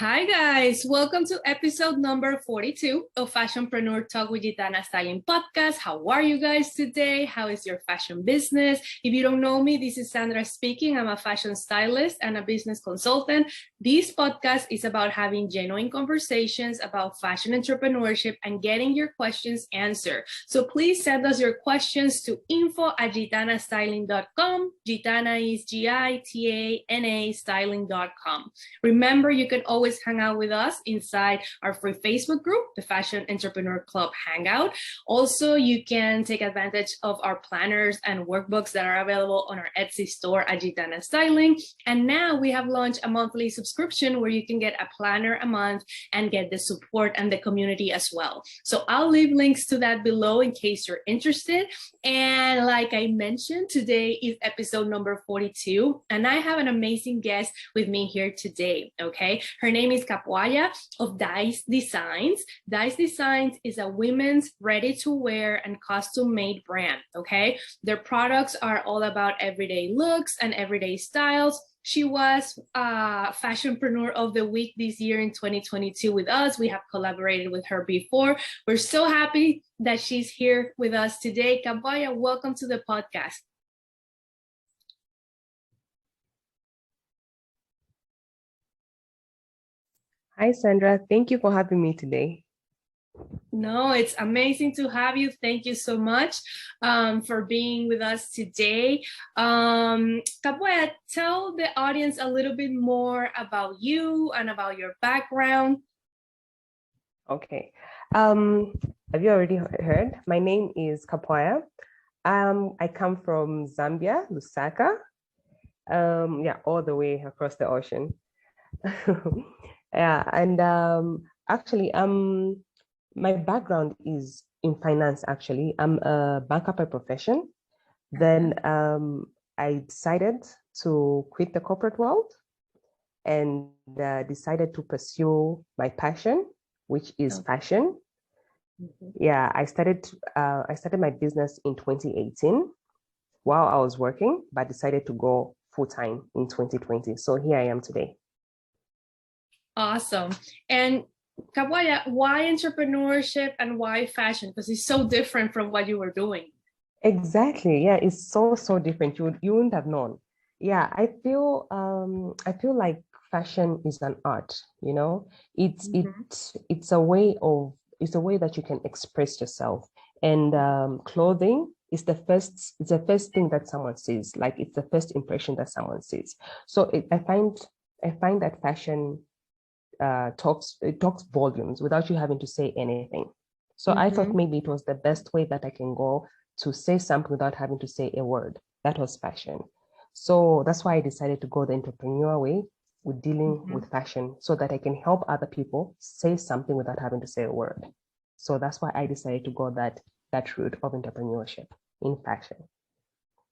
Hi guys, welcome to episode number 42 of Fashionpreneur Talk with Gitana Styling Podcast. How are you guys today? How is your fashion business? If you don't know me, this is Sandra speaking. I'm a fashion stylist and a business consultant. This podcast is about having genuine conversations about fashion entrepreneurship and getting your questions answered. So please send us your questions to info@gitanastyling.com. Gitana is Gitana styling.com. Remember, you can always hang out with us inside our free Facebook group, the Fashion Entrepreneur Club Hangout. Also, you can take advantage of our planners and workbooks that are available on our Etsy store at Gitana Styling. And now we have launched a monthly subscription where you can get a planner a month and get the support and the community as well. So I'll leave links to that below in case you're interested. And like I mentioned, today is episode number 42, and I have an amazing guest with me here today, okay? Her name is Kapwaya of DIICE Designs. DIICE Designs is a women's ready-to-wear and custom-made brand, okay? Their products are all about everyday looks and everyday styles. She was Fashionpreneur of the Week this year in 2022 with us. We have collaborated with her before. We're so happy that she's here with us today. Kapwaya, welcome to the podcast. Hi, Sandra. Thank you for having me today. No, it's amazing to have you. Thank you so much for being with us today. Kapwaya, tell the audience a little bit more about you and about your background. Okay. Have you already heard? My name is Kapwaya. I come from Zambia, Lusaka. All the way across the ocean. Yeah, and actually, my background is in finance. Actually, I'm a banker by profession. Then I decided to quit the corporate world and decided to pursue my passion, which is fashion. Yeah, I started my business in 2018 while I was working, but decided to go full-time in 2020. So here I am today. Awesome. And Kapwaya, why entrepreneurship and why fashion? Because it's so different from what you were doing. Exactly. Yeah, it's so different. You wouldn't have known. Yeah, I feel like fashion is an art, you know. It's a way that you can express yourself. And clothing is the first thing that someone sees. Like, it's the first impression that someone sees. So I find that fashion talks volumes without you having to say anything. So I thought maybe it was the best way that I can go to say something without having to say a word. That was fashion. So that's why I decided to go the entrepreneur way with dealing with fashion, so that I can help other people say something without having to say a word. So that's why I decided to go that route of entrepreneurship in fashion.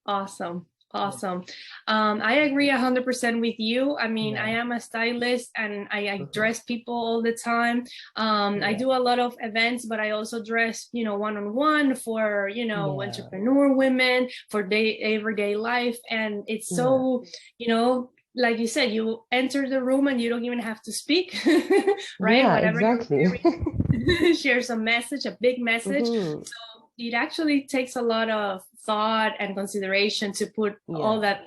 Awesome. Awesome. I agree 100% with you. I mean, I am a stylist and I dress people all the time. I do a lot of events, but I also dress, one-on-one for, entrepreneur women for everyday life. And it's so, like you said, you enter the room and you don't even have to speak, right? Yeah, whatever exactly. share some message, a big message. So it actually takes a lot of thought and consideration to put all that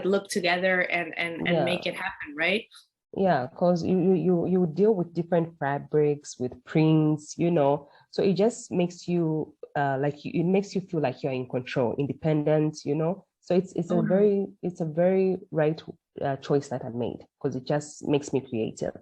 look together and make it happen, right? Yeah, because you deal with different fabrics, with prints, so it just makes you it makes you feel like you're in control, independent, so it's a very right choice that I made, because it just makes me creative.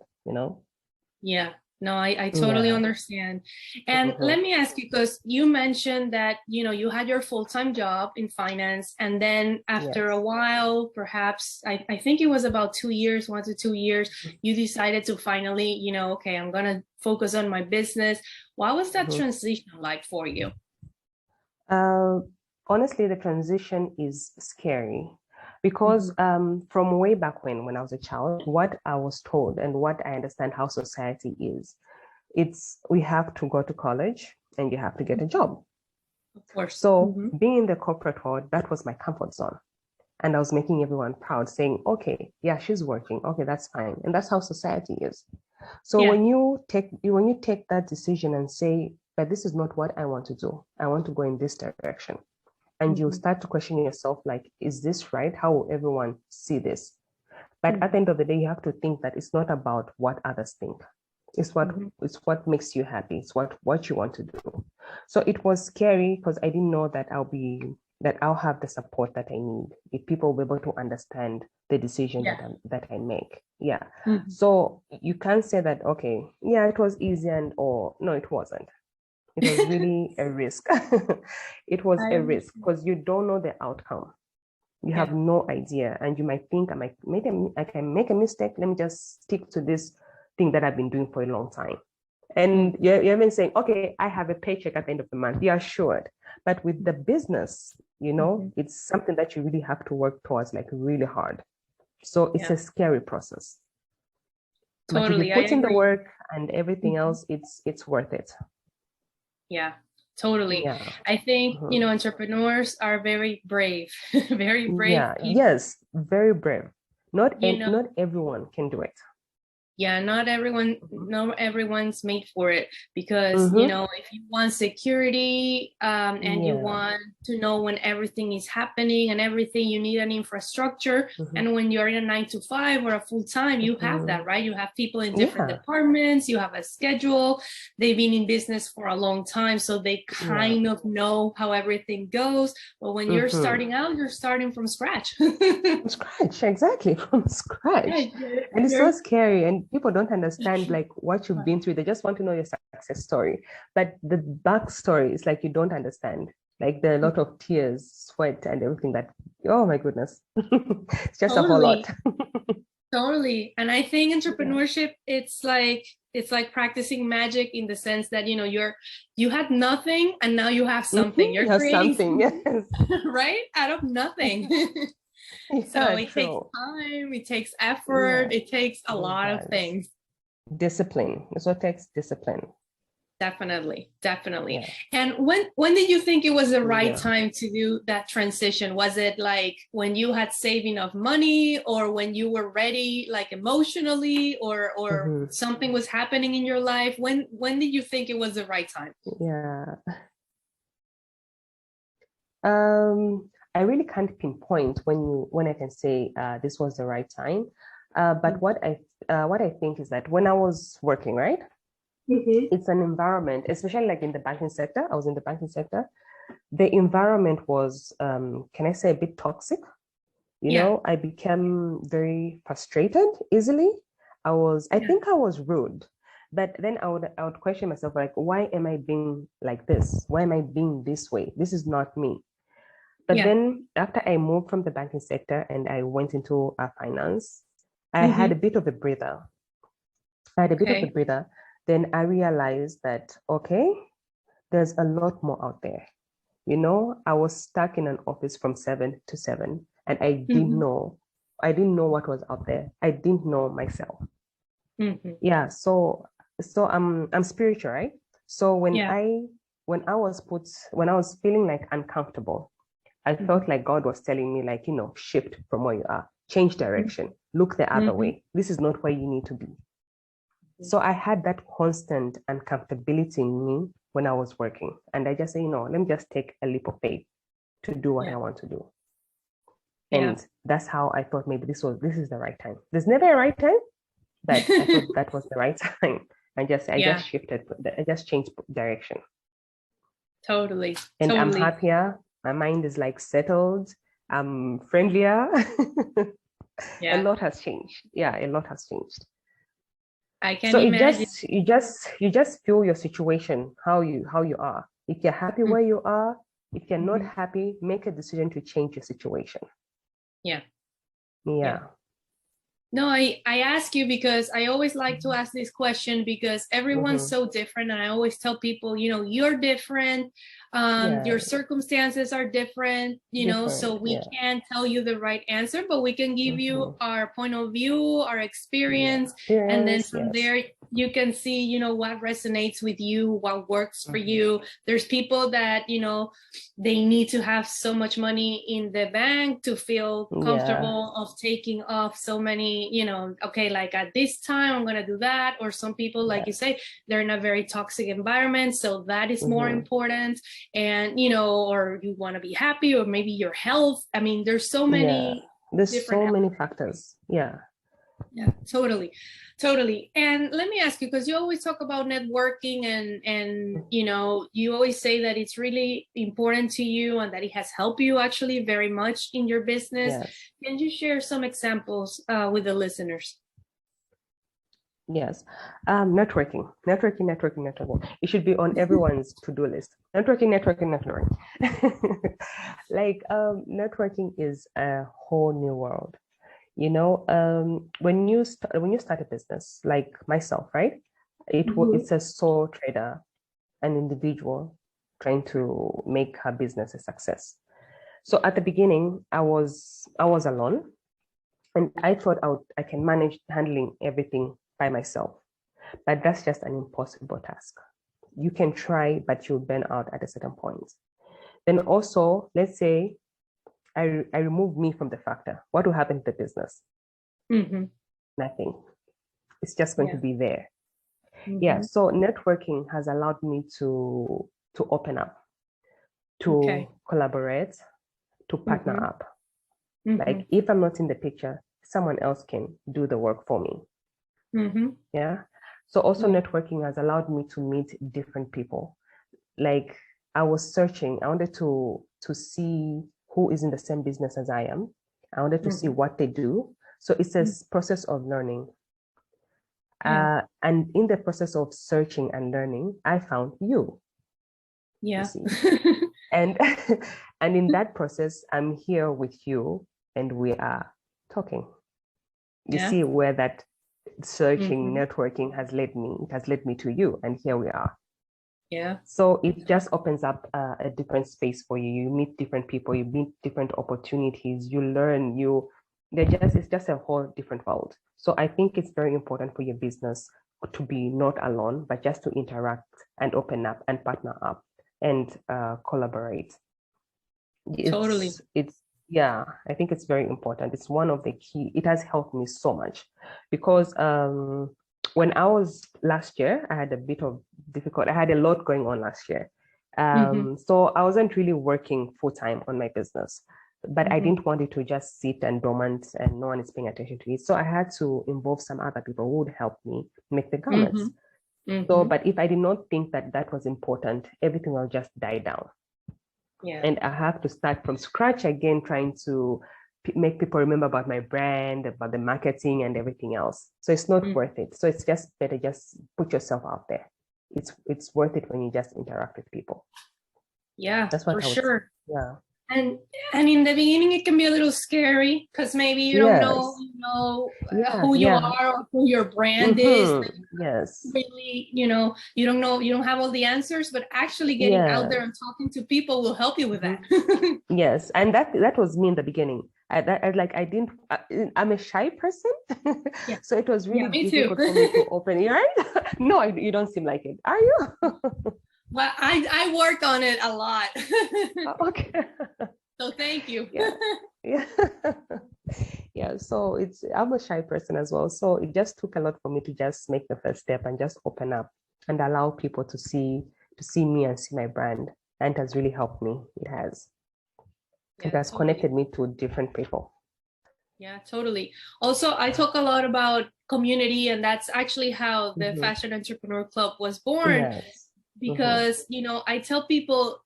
Yeah. No, I totally understand. And let me ask you, because you mentioned that, you had your full-time job in finance, and then after a while, perhaps, I think it was about 2 years, 1 to 2 years, you decided to finally, okay, I'm going to focus on my business. What was that transition like for you? Honestly, the transition is scary. Because from way back when I was a child, what I was told and what I understand how society is, we have to go to college and you have to get a job. Of course. So being in the corporate world, that was my comfort zone. and I was making everyone proud, saying, okay, yeah, she's working. Okay, that's fine. And that's how society is. So Yeah. when you take that decision and say, but this is not what I want to do. I want to go in this direction. And you start to question yourself, like, is this right? How will everyone see this? But at the end of the day, you have to think that it's not about what others think. It's what makes you happy. It's what you want to do. So it was scary because I didn't know that I'll have the support that I need if people will be able to understand the decision that I make. Yeah. So you can't say that, okay, yeah, it was easy or no, it wasn't. It was really a risk. It was a risk because you don't know the outcome. You have no idea, and you might think I can make a mistake. Let me just stick to this thing that I've been doing for a long time. And you're even saying, okay, I have a paycheck at the end of the month. You're assured. But with the business, it's something that you really have to work towards, like really hard. So it's a scary process. Totally. But if you put in the work and everything else, it's worth it. Yeah, totally. Yeah. I think, entrepreneurs are very brave, very brave. Yeah. People. Yes, very brave. Not everyone can do it. Yeah, not everyone's made for it because, if you want security and you want to know when everything is happening and everything, you need an infrastructure. And when you're in a 9-to-5 or a full-time, you have that, right? You have people in different departments, you have a schedule, they've been in business for a long time, so they kind of know how everything goes. But when you're starting out, you're starting from scratch. From scratch, exactly, from scratch. And it's so scary, and people don't understand like what you've been through. They just want to know your success story, but the backstory is like you don't understand. Like there are a lot of tears, sweat, and everything that, oh my goodness. It's just a whole lot. Totally. And I think entrepreneurship, it's like practicing magic in the sense that, you had nothing and now you have something. You're creating something, yes. right? Out of nothing. So it takes time, it takes effort, it takes a lot of things. Discipline. It also takes discipline. Definitely. Yeah. And when did you think it was the right time to do that transition? Was it like when you had saved enough money, or when you were ready, like emotionally, or something was happening in your life? When did you think it was the right time? Yeah. I really can't pinpoint when I can say this was the right time. But what I think is that when I was working, right? It's an environment, especially like in the banking sector. I was in the banking sector. The environment was, can I say, a bit toxic. I became very frustrated easily. I think I was rude, but then I would question myself, like, why am I being like this? Why am I being this way? This is not me. But then after I moved from the banking sector and I went into finance, I had a bit of a breather. Then I realized that, okay, there's a lot more out there. I was stuck in an office from 7 to 7, and I didn't know what was out there. I didn't know myself. Yeah. So I'm spiritual, right? So when I was feeling like uncomfortable, I felt like God was telling me, like, shift from where you are, change direction, look the other way. This is not where you need to be. So I had that constant uncomfortability in me when I was working. And I just say, let me just take a leap of faith to do what I want to do. And that's how I thought maybe this is the right time. There's never a right time, but I thought that was the right time. I just shifted, I just changed direction. Totally. And I'm happier. My mind is like settled. I'm friendlier. A lot has changed. Yeah, a lot has changed. I can imagine. You just feel your situation, how you are. If you're happy where you are, if you're not happy, make a decision to change your situation. Yeah. No, I ask you because I always like to ask this question because everyone's so different. And I always tell people, you're different. Your circumstances are different, so we can't tell you the right answer, but we can give you our point of view, our experience. And then from there, you can see, you know, what resonates with you, what works for you. There's people that, you know, they need to have so much money in the bank to feel comfortable of taking off so many, you know, okay, like at this time I'm going to do that. Or some people, like you say, they're in a very toxic environment, so that is more important. And, you know, or you want to be happy, or maybe your health. I mean, there's so many there's so many factors. Yeah, totally. And let me ask you, because you always talk about networking, and you know, you always say that it's really important to you and that it has helped you actually very much in your business. Can you share some examples with the listeners? Yes. Networking. It should be on everyone's to-do list. Networking. Like, networking is a whole new world. You know, when you start a business, like myself, right? It's a sole trader, an individual trying to make her business a success. So at the beginning, I was alone, and I thought I can manage handling everything by myself, but that's just an impossible task. You can try, but you'll burn out at a certain point. Then also, let's say I remove me from the factor. What will happen to the business? Nothing. It's just going to be there. So networking has allowed me to open up, to collaborate, to partner up. Like, if I'm not in the picture, someone else can do the work for me. So also networking has allowed me to meet different people. Like, I was searching, I wanted to see who is in the same business as I am. I wanted to see what they do. So it's a process of learning. And in the process of searching and learning, I found you. You see? And in that process, I'm here with you and we are talking. You see where that searching, networking has led me. It has led me to you, and here we are. So it just opens up a different space for you. You meet different people, you meet different opportunities, you learn, it's just a whole different world. So I think it's very important for your business to be not alone, but just to interact and open up and partner up and collaborate. I think it's very important. It's one of the key. It has helped me so much because when I was last year, I had a bit of I had a lot going on last year. So I wasn't really working full time on my business, but I didn't want it to just sit and dormant and no one is paying attention to it. So I had to involve some other people who would help me make the garments. So, but if I did not think that that was important, everything will just die down. And I have to start from scratch again, trying to make people remember about my brand, about the marketing and everything else. So it's not worth it. So it's just better just put yourself out there. It's worth it when you just interact with people. That's what for sure. And in the beginning, it can be a little scary because maybe you don't know who you are or who your brand is. Really, you don't have all the answers, but actually getting out there and talking to people will help you with that. And that was me in the beginning. I'm a shy person, so it was really difficult for me to open. Right? No, you don't seem like it. Are you? Well, I worked on it a lot. Okay. So thank you. So I'm a shy person as well. So it just took a lot for me to just make the first step and just open up and allow people to see me and see my brand. And it has really helped me. It has. It has connected me to different people. Yeah, totally. Also, I talk a lot about community, and that's actually how the Fashion Entrepreneur Club was born. Because, I tell people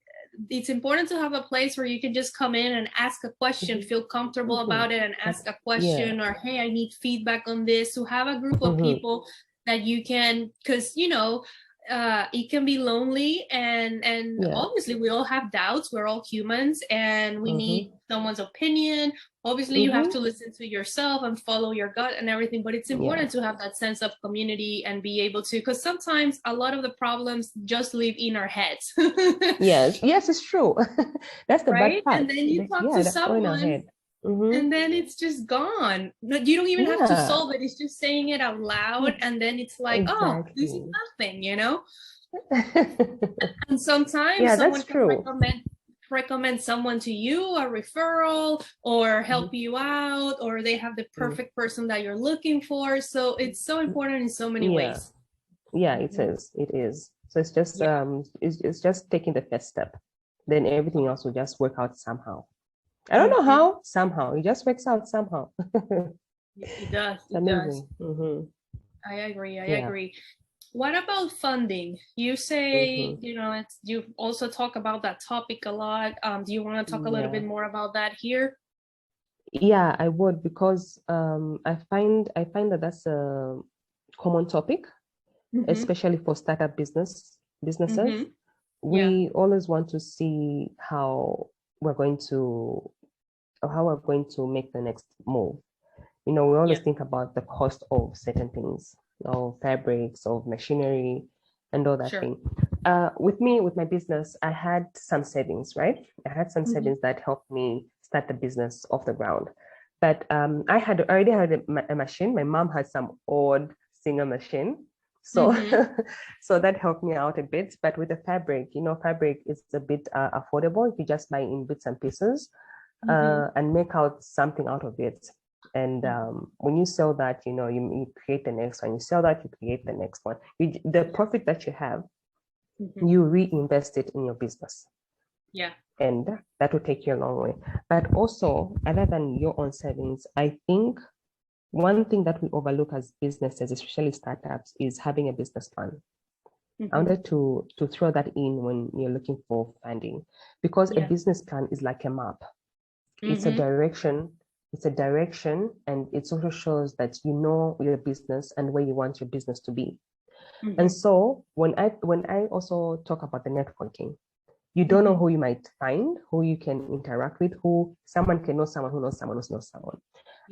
it's important to have a place where you can just come in and ask a question, feel comfortable about it and ask a question, or, hey, I need feedback on this. To have a group of people that you can, because, it can be lonely and obviously we all have doubts. We're all humans and we need someone's opinion. Obviously you have to listen to yourself and follow your gut and everything, but it's important to have that sense of community and be able to, because sometimes a lot of the problems just live in our heads. Yes, it's true. That's the bad part. And then you talk to someone Mm-hmm. and then it's just gone. You don't even have to Yeah, solve it. It's just saying it out loud, and then it's like, oh, this is exactly. nothing, you know? And sometimes Yeah, someone that's can true. recommend someone to you, a referral, or help Mhm. you out, or they have the Mm. perfect person that you're looking for. So it's so important in so many Yeah, ways. yeah, it Mhm. is. It is. So it's just Yeah, it's just taking the first step. Then everything else will just work out somehow. I don't know hmm how, somehow. It just works out somehow. it does. It's It does. amazing. I agree. I Yeah. agree. What about funding? You say, hmm you know, you also talk about that topic a lot. Do you want to talk a little Yeah. bit more about that here? Yeah, I would because I find that that's a common topic, Mm-hmm. especially for startup businesses. Mm-hmm. Yeah. We always want to see we're going to how we're going to make the next move. We always Yeah. think about the cost of certain things, of fabrics, of machinery, and all that Sure. thing. With me, with my business, I had some savings, right? I had some Mm-hmm. savings that helped me start the business off the ground. But I had already had a machine. My mom had some old Singer machine. So, Mm-hmm. so that helped me out a bit. But with the fabric, fabric is a bit affordable if you just buy in bits and pieces Mm-hmm. and make out something out of it. And when you sell that, you create the next one. You sell that, you create the next one. The profit that you have, Mm-hmm. you reinvest it in your business. Yeah. And that will take you a long way. But also, other than your own savings, I think one thing that we overlook as businesses, especially startups, is having a business plan. I Mm-hmm. wanted to throw that in when you're looking for funding, because a Yeah. business plan is like a map. It's a Mm-hmm. direction. It's a direction, and it also shows that you know your business and where you want your business to be. And Mm-hmm. so when I also talk about the networking, you don't know Mm-hmm. who you might find, who you can interact with, who someone can know someone who knows someone who knows someone.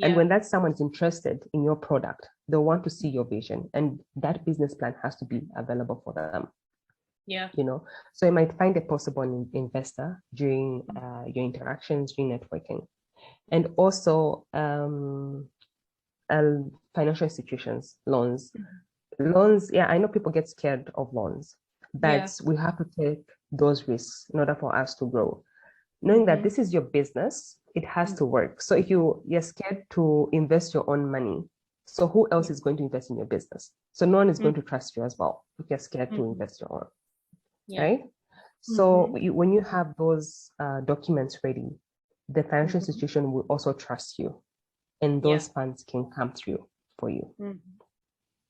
And Yeah. when that someone's interested in your product, they'll want to see your vision, and that business plan has to be available for them. Yeah. So you might find a possible investor during your interactions, during networking. And also uh, financial institutions, loans. Loans, yeah, I know people get scared of loans, but Yeah. we have to take those risks in order for us to grow. Knowing that Mm-hmm. this is your business, it has to Mm-hmm. work. So if you're scared to invest your own money, so who else Yeah. is going to invest in your business? So no one is going Mm-hmm. to trust you as well if you're scared to Mm-hmm. invest your own, Yeah. right? So Mm-hmm. when you have those documents ready, the financial Mm-hmm. institution will also trust you, and Yeah. those funds can come through for you. Mm-hmm.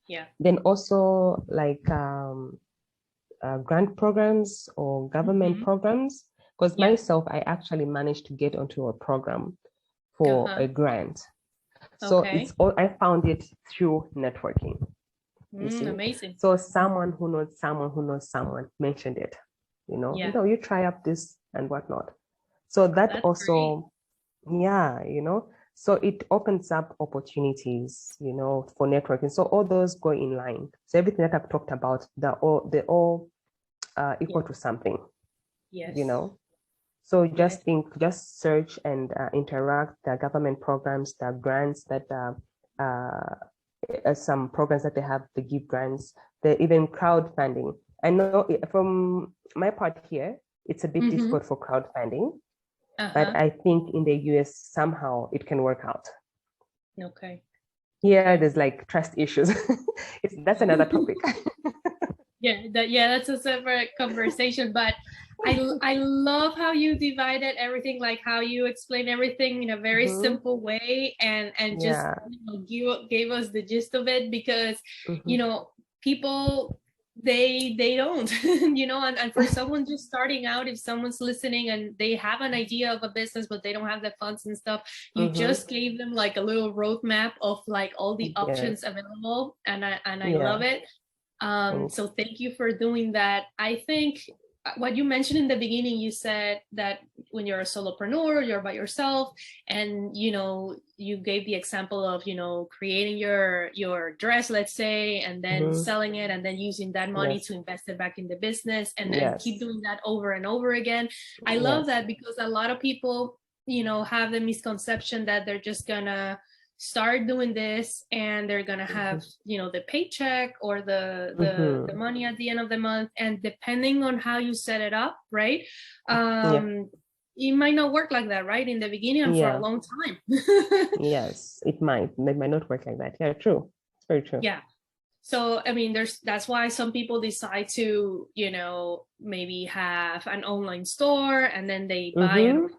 Yeah. Then also like grant programs or government Mm-hmm. programs. Because Yeah. myself, I actually managed to get onto a program for Uh-huh. a grant. So Okay. I found it through networking, you see. Amazing. So someone who knows someone who knows someone mentioned it, Yeah. you try up this and whatnot. So that That's great. also, yeah, so it opens up opportunities, for networking. So all those go in line. So everything that I've talked about, they're all Yeah. equal to something, you Yes. know. So Yes. just search and interact. The government programs, the grants that some programs that they have, they give grants. They even crowdfunding. I know from my part here, it's a bit Mm-hmm. difficult for crowdfunding, but Uh-huh. I think in the US somehow it can work out. Okay. Here, Okay. there's like trust issues. That's another topic. That's a separate conversation, but I love how you divided everything, like how you explain everything in a very Mhm. simple way, and just Yeah. gave us the gist of it, because Mhm. people, they don't and for someone just starting out, if someone's listening and they have an idea of a business but they don't have the funds and stuff, you Mhm. just gave them like a little roadmap of like all the options Yes. available, and I love Yeah. it. Thanks. So thank you for doing that. I think what you mentioned in the beginning, you said that when you're a solopreneur, you're by yourself, and you gave the example of creating your dress, let's say, and then Mhm. selling it, and then using that money Yes. to invest it back in the business, and keep Yes. doing that over and over again. I love Yes. that, because a lot of people, have the misconception that they're just gonna start doing this and they're gonna have the paycheck or the money at the end of the month, and depending on how you set it up, right, it might not work like that, right, in the beginning and for a long time. Yes, it might not work like that. Yeah, true. It's very true. Yeah. So, I mean, that's why some people decide to, maybe have an online store and then they buy an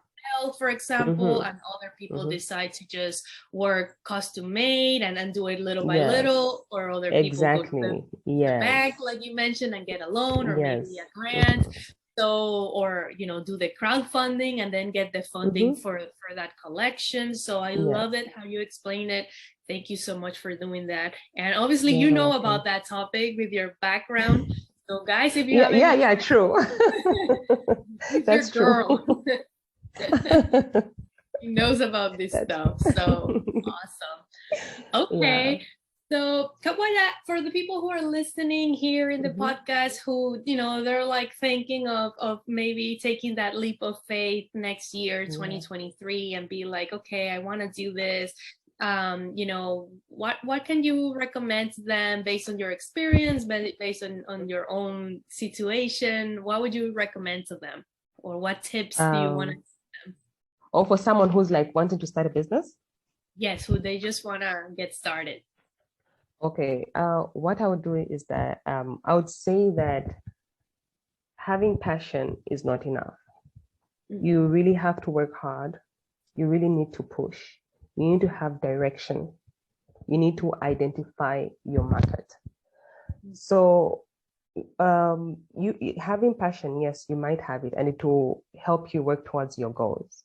for example, and other people decide to just work custom made and then do it little by little, or other people go to the bank, like you mentioned, and get a loan or maybe a grant. So, or, do the crowdfunding and then get the funding for that collection. So I love it how you explain it. Thank you so much for doing that. And obviously, about that topic with your background. So guys, if you have true. That's true. He knows about this stuff. So awesome. Okay. So Kapwaya, for the people who are listening here in the podcast who, they're like thinking of maybe taking that leap of faith next year, 2023, and be like, okay, I want to do this. What can you recommend to them based on your experience, based on your own situation? What would you recommend to them? Or what tips do you want to give them? Or for someone who's like wanting to start a business? Yes, who they just want to get started. Okay, what I would do is that I would say that having passion is not enough. You really have to work hard. You really need to push. You need to have direction. You need to identify your market. So you having passion, yes, you might have it, and it will help you work towards your goals.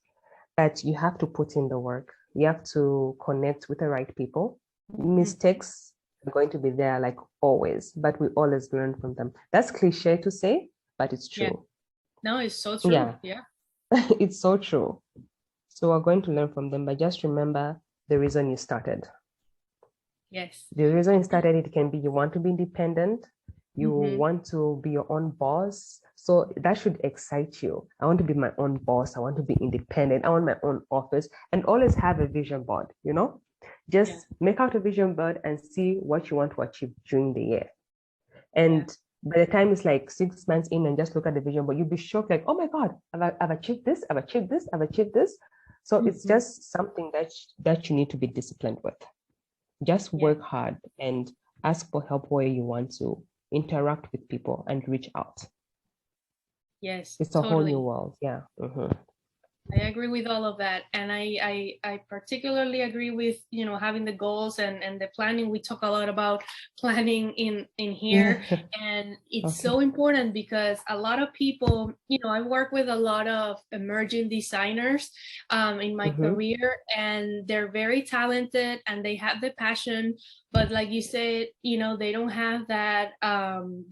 But you have to put in the work. You have to connect with the right people. Mistakes are going to be there, like always, but we always learn from them. That's cliche to say, but it's true. Yeah. No, it's so true. Yeah. It's so true. So we're going to learn from them, but just remember the reason you started. Yes. The reason you started, it can be you want to be independent, you want to be your own boss. So that should excite you. I want to be my own boss. I want to be independent. I want my own office, and always have a vision board, Just make out a vision board and see what you want to achieve during the year. And by the time it's like 6 months in and just look at the vision board, you'll be shocked, like, oh my God, I've achieved this, I've achieved this, I've achieved this. So it's just something that you need to be disciplined with. Just work hard and ask for help where you want to, interact with people and reach out. Yes, it's a whole new world. Yeah. I agree with all of that, and I particularly agree with having the goals and the planning. We talk a lot about planning in here, and it's so important because a lot of people, I work with a lot of emerging designers in my career, and they're very talented and they have the passion, but like you said, they don't have that,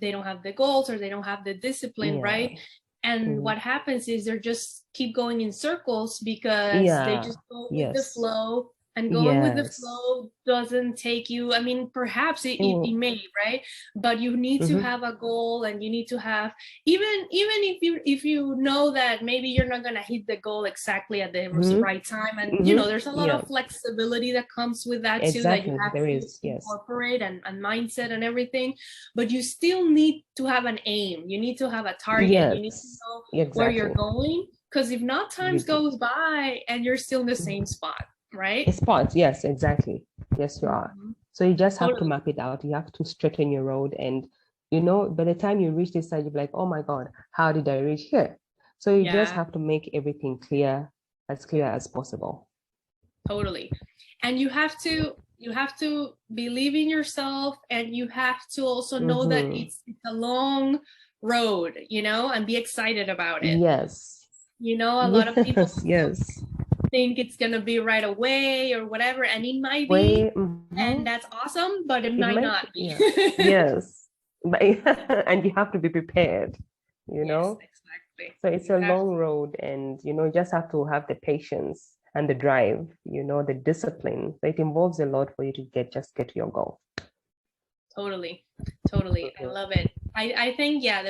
they don't have the goals, or they don't have the discipline, right? And what happens is they just keep going in circles because they just go with the flow, and going with the flow doesn't take you, I mean, perhaps it may, right? But you need to have a goal, and you need to have, even if you know that maybe you're not going to hit the goal exactly at the right time. And, there's a lot of flexibility that comes with that too, that you have to incorporate and mindset and everything. But you still need to have an aim. You need to have a target. You need to know where you're going. Because if not, time goes by and you're still in the same spot. Right? Spots, yes, exactly. Yes, you are. So you just have to map it out. You have to straighten your road, and by the time you reach this side, you're like, oh my God, how did I reach here? So you just have to make everything clear as possible. Totally. And you have to believe in yourself, and you have to also know that it's a long road, and be excited about it. Yes. A lot of people think it's gonna be right away or whatever, and it might be, and that's awesome, but it might not be. Yes, but and you have to be prepared. Yes, exactly. So it's a long road, and you just have to have the patience and the drive. The discipline. So it involves a lot for you to get to your goal. Totally. I love it. I think, yeah,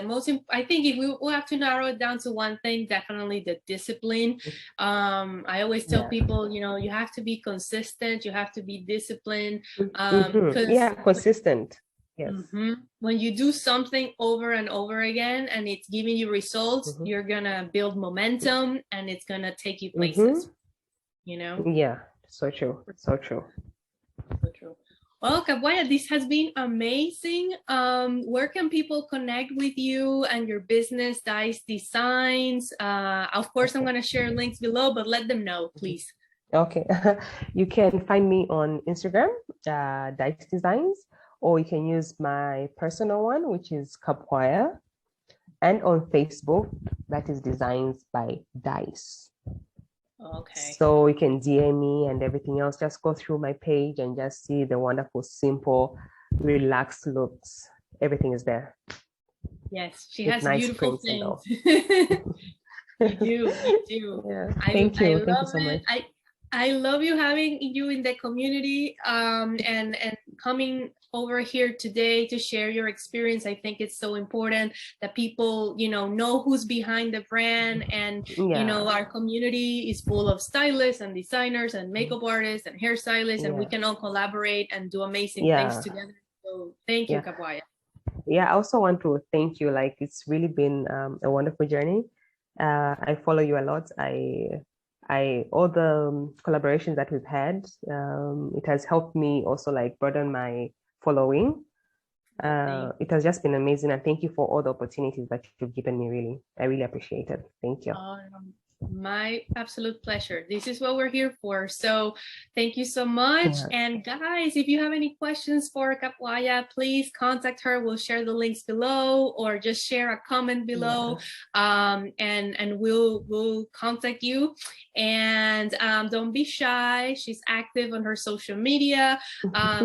I think if we have to narrow it down to one thing, definitely the discipline. I always tell people, you know, you have to be consistent, you have to be disciplined, because Yeah, consistent. Yes. when you do something over and over again and it's giving you results, you're gonna build momentum and it's gonna take you places, you know? Yeah, so true. So true. So true. Well, Kapwaya, this has been amazing. Where can people connect with you and your business, DIICE Designs? Of course, I'm going to share links below, but let them know, please. Okay. You can find me on Instagram, DIICE Designs, or you can use my personal one, which is Kapwaya, and on Facebook, that is Designs by DIICE. Okay. So you can DM me and everything else. Just go through my page and just see the wonderful, simple, relaxed looks. Everything is there. Yes, she with has nice beautiful prints and all. things. You do. Yeah. Thank you. Thank you so much. I love you having you in the community, and coming over here today to share your experience. I think it's so important that people, you know who's behind the brand, and you know, our community is full of stylists and designers and makeup artists and hairstylists, and we can all collaborate and do amazing things together. So thank you, Kapwaya. Yeah, I also want to thank you. Like, it's really been a wonderful journey. I follow you a lot. All the collaborations that we've had, it has helped me also like broaden my following. It has just been amazing, and thank you for all the opportunities that you've given me. Really, I really appreciate it. Thank you. My absolute pleasure. This is what we're here for. So thank you so much. And guys, if you have any questions for Kapwaya, please contact her. We'll share the links below, or just share a comment below, and we'll contact you. And don't be shy. She's active on her social media.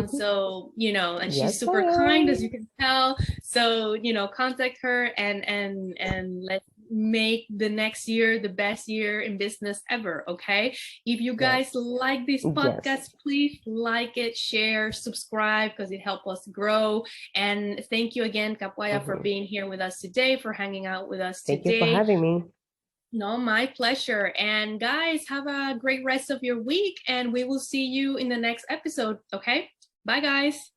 So, you know, and she's super kind, as you can tell. So, you know, contact her and let's make the next year the best year in business ever. Okay, if you guys like this podcast, please like it, share, subscribe, because it helps us grow. And thank you again, Kapwaya, for being here with us today, for hanging out with us today. Thank you for having me. No, my pleasure. And guys, have a great rest of your week, and we will see you in the next episode. Okay, bye guys.